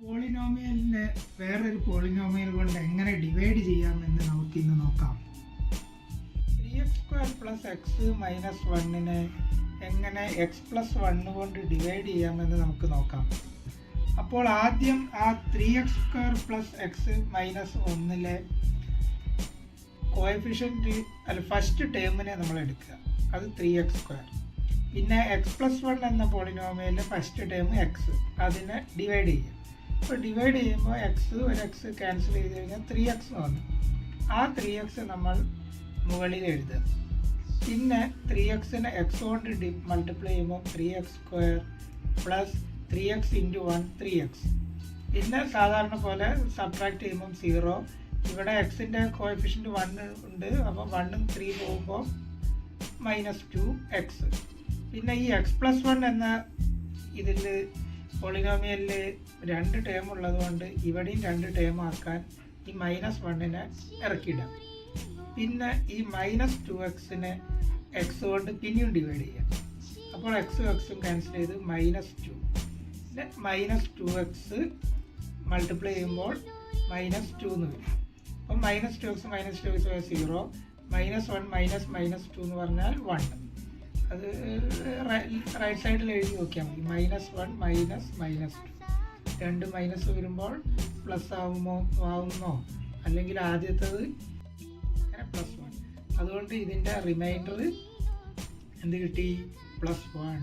പോളിനോമിയലിനെ വേറൊരു പോളിനോമിയൽ കൊണ്ട് എങ്ങനെ ഡിവൈഡ് ചെയ്യാമെന്ന് നമുക്കിന്ന് നോക്കാം. 3x² പ്ലസ് എക്സ് മൈനസ് 1നെ എങ്ങനെ എക്സ് പ്ലസ് 1 കൊണ്ട് ഡിവൈഡ് ചെയ്യാമെന്ന് നമുക്ക് നോക്കാം. അപ്പോൾ ആദ്യം ആ 3x² പ്ലസ് എക്സ് മൈനസ് 1ലെ കോഎഫിഷ്യൻറ്റ് ഫസ്റ്റ് ടേമിനെ നമ്മൾ എടുക്കുക, അത് 3x². പിന്നെ എക്സ് പ്ലസ് 1 എന്ന പോളിനോമിയലിലെ ഫസ്റ്റ് ടേം എക്സ്, അതിനെ ഡിവൈഡ് ചെയ്യുക. അപ്പോൾ ഡിവൈഡ് ചെയ്യുമ്പോൾ ഒരു എക്സ് ക്യാൻസൽ ചെയ്ത് കഴിഞ്ഞാൽ 3x വന്നു. ആ 3x നമ്മൾ മുകളിൽ എഴുതുക. പിന്നെ 3xനെ എക്സ് കൊണ്ട് മൾട്ടിപ്ലൈ ചെയ്യുമ്പോൾ 3x² plus 3x into 1 3x. പിന്നെ സാധാരണ പോലെ സബ്ട്രാക്ട് ചെയ്യുമ്പം 0. ഇവിടെ എക്സിൻ്റെ കോഎഫിഷ്യൻറ്റ് 1 ഉണ്ട്, അപ്പോൾ 1ഉം 3 പോകുമ്പോൾ -2x. പിന്നെ ഈ എക്സ് പ്ലസ് 1 എന്ന ഇതിൽ പോളിനോമിയലിൽ 2 ടേം ഉള്ളതുകൊണ്ട് ഇവിടെയും 2 ടേം ആക്കാൻ ഈ -1നെ ഇറക്കിയിടാം. പിന്നെ ഈ -2xനെ എക്സ് കൊണ്ട് പിന്നെയും ഡിവൈഡ് ചെയ്യാം. അപ്പോൾ എക്സും ക്യാൻസൽ ചെയ്ത് -2. പിന്നെ -2x മൾട്ടിപ്ലൈ ചെയ്യുമ്പോൾ -2 എന്ന് വരും. അപ്പം -2x 0, -1 -2 എന്ന് പറഞ്ഞാൽ 1. അത് റൈറ്റ് സൈഡിൽ എഴുതി നോക്കിയാൽ മതി. -1 -2 രണ്ട് മൈനസ് വരുമ്പോൾ പ്ലസ് ആവുന്നോ അല്ലെങ്കിൽ ആദ്യത്തേത് +1. അതുകൊണ്ട് ഇതിൻ്റെ റിമൈൻഡർ എന്ത് കിട്ടി? +1.